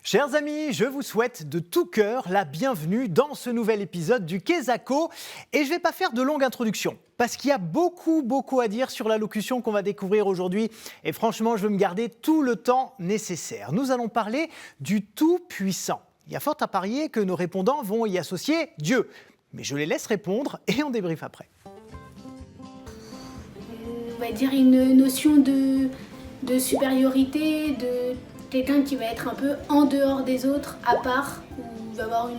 Chers amis, je vous souhaite de tout cœur la bienvenue dans ce nouvel épisode du Quesaco. Et je ne vais pas faire de longue introduction, parce qu'il y a beaucoup à dire sur l'allocution qu'on va découvrir aujourd'hui. Et franchement, je veux me garder tout le temps nécessaire. Nous allons parler du Tout-Puissant. Il y a fort à parier que nos répondants vont y associer Dieu. Mais je les laisse répondre et on débriefe après. On va dire une notion de supériorité, de quelqu'un qui va être un peu en dehors des autres, à part, ou va avoir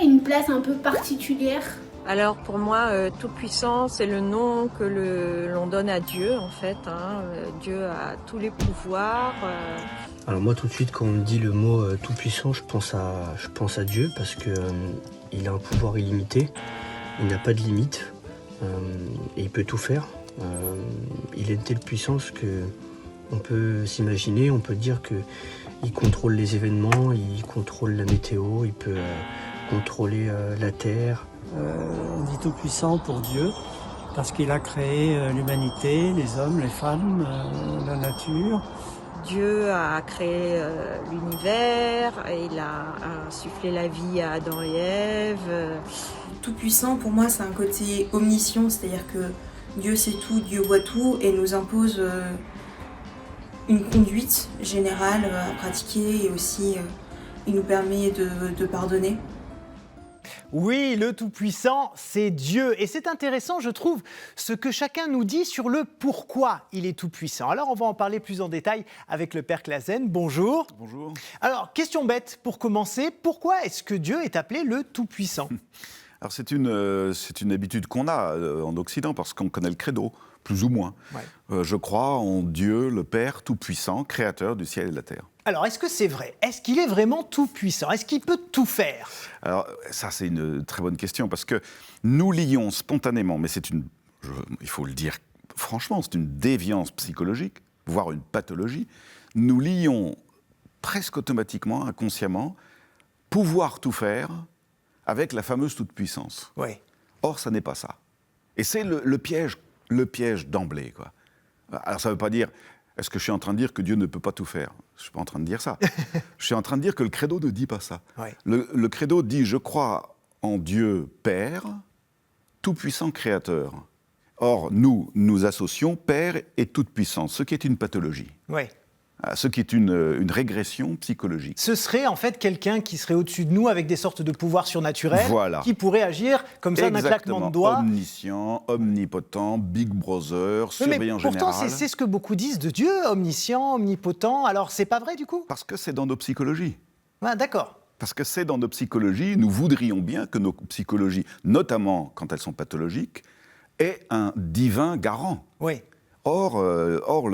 une place un peu particulière. Alors pour moi, Tout-Puissant, c'est le nom que l'on donne à Dieu en fait. Dieu a tous les pouvoirs. Alors moi tout de suite quand on me dit le mot Tout-Puissant, je pense à Dieu parce que il a un pouvoir illimité, il n'a pas de limite et il peut tout faire. Il est de telle puissance que on peut s'imaginer, on peut dire qu'il contrôle les événements, il contrôle la météo, il peut contrôler la terre. On dit tout-puissant pour Dieu, parce qu'il a créé l'humanité, les hommes, les femmes, la nature. Dieu a créé l'univers, il a insufflé la vie à Adam et Ève. Tout-puissant, pour moi, c'est un côté omniscient, c'est-à-dire que Dieu sait tout, Dieu voit tout et nous impose une conduite générale à pratiquer et aussi il nous permet de pardonner. Oui, le Tout-Puissant, c'est Dieu. Et c'est intéressant, je trouve, ce que chacun nous dit sur le pourquoi il est Tout-Puissant. Alors, on va en parler plus en détail avec le Père Clasen. Bonjour. Bonjour. Alors, question bête pour commencer. Pourquoi est-ce que Dieu est appelé le Tout-Puissant ? Alors c'est une habitude qu'on a en Occident parce qu'on connaît le credo, plus ou moins. Ouais. Je crois en Dieu, le Père Tout-Puissant, créateur du ciel et de la terre. Alors, est-ce que c'est vrai ? Est-ce qu'il est vraiment tout-puissant ? Est-ce qu'il peut tout faire ? Alors ça c'est une très bonne question parce que nous lions spontanément, mais il faut le dire franchement, c'est une déviance psychologique, voire une pathologie, nous lions presque automatiquement, inconsciemment, pouvoir tout faire avec la fameuse toute-puissance. Oui. Or, ça n'est pas ça. Et c'est le piège d'emblée, quoi. Alors, ça ne veut pas dire, est-ce que je suis en train de dire que Dieu ne peut pas tout faire ? Je ne suis pas en train de dire ça. Je suis en train de dire que le credo ne dit pas ça. Oui. Le credo dit, je crois en Dieu Père, tout-puissant créateur. Or, nous associons Père et toute-puissance, ce qui est une pathologie. Oui. Ce qui est une régression psychologique. Ce serait en fait quelqu'un qui serait au-dessus de nous avec des sortes de pouvoirs surnaturels, voilà, qui pourrait agir comme ça d'un claquement de doigts. Omniscient, omnipotent, Big Brother, surveillant général. Pourtant, c'est ce que beaucoup disent de Dieu, omniscient, omnipotent. Alors, c'est pas vrai du coup ? Parce que c'est dans nos psychologies. Ah, d'accord. Parce que c'est dans nos psychologies, nous voudrions bien que nos psychologies, notamment quand elles sont pathologiques, aient un divin garant. Oui. Or,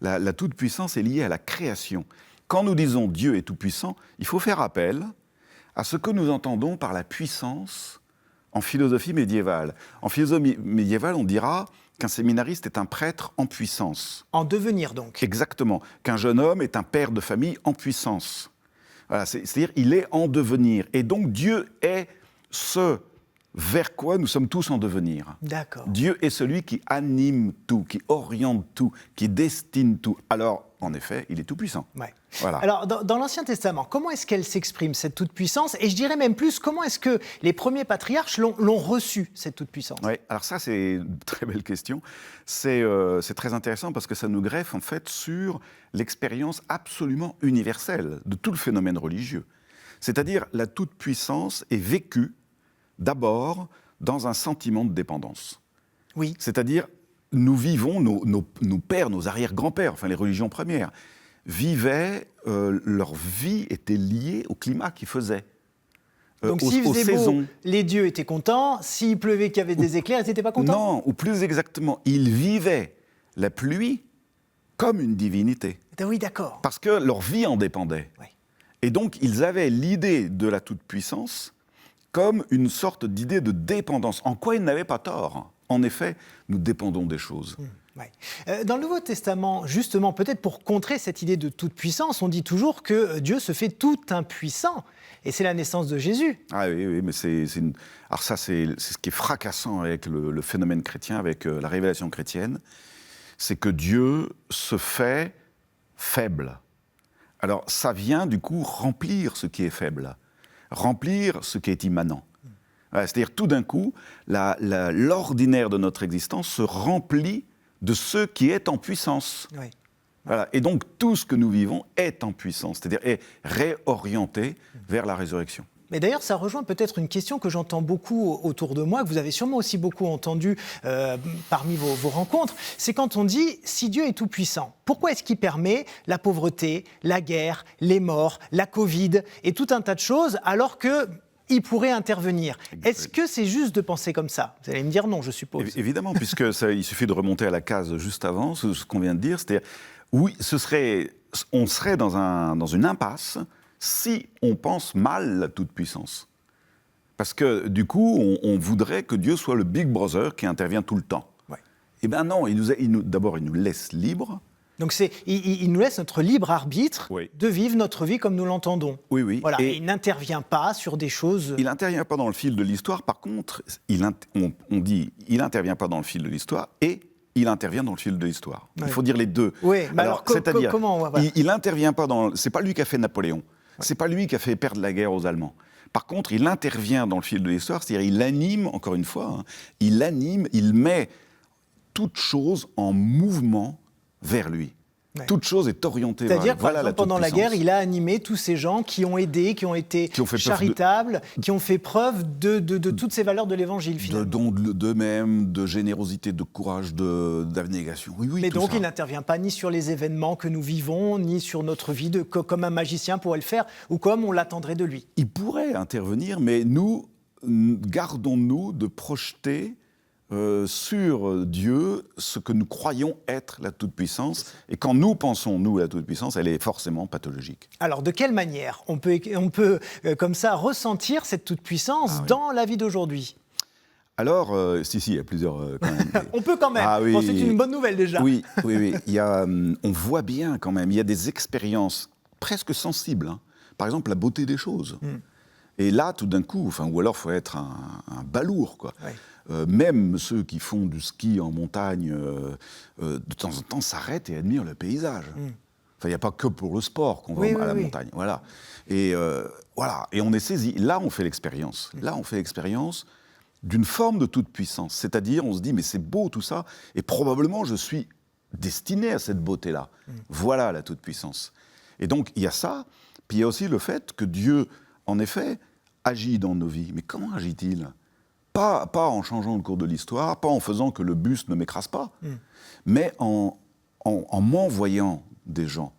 la toute-puissance est liée à la création. Quand nous disons Dieu est tout-puissant, il faut faire appel à ce que nous entendons par la puissance en philosophie médiévale. En philosophie médiévale, on dira qu'un séminariste est un prêtre en puissance. En devenir donc. Exactement. Qu'un jeune homme est un père de famille en puissance. Voilà, c'est-à-dire il est en devenir. Et donc Dieu est ce vers quoi nous sommes tous en devenir. D'accord. Dieu est celui qui anime tout, qui oriente tout, qui destine tout. Alors, en effet, il est tout-puissant. Ouais. Voilà. Alors, dans l'Ancien Testament, comment est-ce qu'elle s'exprime, cette toute-puissance ? Et je dirais même plus, comment est-ce que les premiers patriarches l'ont reçue, cette toute-puissance ? Oui, alors ça, c'est une très belle question. C'est très intéressant parce que ça nous greffe, en fait, sur l'expérience absolument universelle de tout le phénomène religieux. C'est-à-dire, la toute-puissance est vécue d'abord dans un sentiment de dépendance. Oui. C'est-à-dire, nous vivons, nos pères, nos arrière-grands-pères, enfin les religions premières, vivaient, leur vie était liée au climat qu'ils faisaient, Donc aux s'il faisait beau, saisons. les dieux étaient contents. S'il pleuvait, qu'il y avait des éclairs, ils n'étaient pas contents ? Non, ou plus exactement, ils vivaient la pluie comme une divinité. Oui, d'accord. Parce que leur vie en dépendait. Oui. Et donc, ils avaient l'idée de la toute-puissance comme une sorte d'idée de dépendance, en quoi ils n'avaient pas tort. En effet, nous dépendons des choses. Ouais. Dans le Nouveau Testament, justement, peut-être pour contrer cette idée de toute-puissance, on dit toujours que Dieu se fait tout impuissant. Et c'est la naissance de Jésus. Ah oui, mais alors ça, c'est ce qui est fracassant avec le phénomène chrétien, avec la révélation chrétienne, c'est que Dieu se fait faible. Alors, ça vient du coup remplir ce qui est faible, remplir ce qui est immanent. Voilà, c'est-à-dire, tout d'un coup, l'ordinaire de notre existence se remplit de ce qui est en puissance. Oui. Voilà. Et donc, tout ce que nous vivons est en puissance, c'est-à-dire est réorienté vers la résurrection. Mais d'ailleurs, ça rejoint peut-être une question que j'entends beaucoup autour de moi, que vous avez sûrement aussi beaucoup entendue parmi vos rencontres. C'est quand on dit, si Dieu est tout-puissant, pourquoi est-ce qu'il permet la pauvreté, la guerre, les morts, la Covid et tout un tas de choses, alors qu'il pourrait intervenir? Est-ce que c'est juste de penser comme ça? Vous allez me dire non, je suppose. Évidemment, puisque il suffit de remonter à la case juste avant, ce qu'on vient de dire, c'est-à-dire, oui, on serait dans une impasse si on pense mal la toute-puissance. Parce que, du coup, on voudrait que Dieu soit le Big Brother qui intervient tout le temps. Ouais. Eh bien non, d'abord, il nous laisse libres. Donc il nous laisse notre libre arbitre de vivre notre vie comme nous l'entendons. Oui, oui. Voilà. Et il n'intervient pas sur des choses... Il n'intervient pas dans le fil de l'histoire. Par contre, on dit il n'intervient pas dans le fil de l'histoire et il intervient dans le fil de l'histoire. Ouais. Il faut dire les deux. Oui, mais alors c'est-à-dire, comment voilà. Il n'intervient pas dans... C'est pas lui qui a fait Napoléon. C'est pas lui qui a fait perdre la guerre aux Allemands. Par contre, il intervient dans le fil de l'histoire, c'est-à-dire il anime, encore une fois, il anime, il met toute chose en mouvement vers lui. Ouais. Toute chose est orientée vers lui. C'est-à-dire que, par exemple, pendant la guerre, il a animé tous ces gens qui ont aidé, qui ont été charitables, qui ont fait preuve de toutes ces valeurs de l'Évangile, finalement. De don d'eux-mêmes, de générosité, de courage, d'abnégation. Oui, mais donc, il n'intervient pas ni sur les événements que nous vivons, ni sur notre vie, comme un magicien pourrait le faire, ou comme on l'attendrait de lui. Il pourrait intervenir, mais nous, gardons-nous de projeter sur Dieu ce que nous croyons être la toute-puissance. Et quand nous pensons, nous, la toute-puissance, elle est forcément pathologique. Alors, de quelle manière on peut comme ça, ressentir cette toute-puissance dans la vie d'aujourd'hui? Alors, il y a plusieurs... quand même. On peut quand même. Ah, oui. Bon, c'est une bonne nouvelle, déjà. Oui. Il y a, on voit bien, quand même, il y a des expériences presque sensibles. Hein. Par exemple, la beauté des choses. Et là, tout d'un coup, ou alors il faut être un balourd, quoi. Ouais. Même ceux qui font du ski en montagne, de temps en temps, s'arrêtent et admirent le paysage. Enfin, il n'y a pas que pour le sport qu'on va à la montagne. Voilà. Et on est saisi. Là, on fait l'expérience. Là, on fait l'expérience d'une forme de toute-puissance. C'est-à-dire, on se dit, mais c'est beau tout ça, et probablement je suis destiné à cette beauté-là. Voilà la toute-puissance. Et donc, il y a ça, puis il y a aussi le fait que Dieu, en effet, agit dans nos vies. Mais comment agit-il ? Pas en changeant le cours de l'histoire, pas en faisant que le bus ne m'écrase pas, mais en m'envoyant des gens,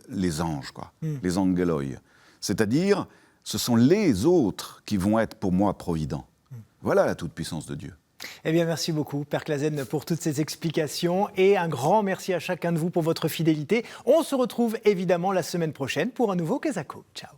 les anges, quoi, les angeloi. C'est-à-dire, ce sont les autres qui vont être pour moi providents. Voilà la toute-puissance de Dieu. Eh bien, merci beaucoup, Père Clasen, pour toutes ces explications. Et un grand merci à chacun de vous pour votre fidélité. On se retrouve évidemment la semaine prochaine pour un nouveau Quesaco. Ciao.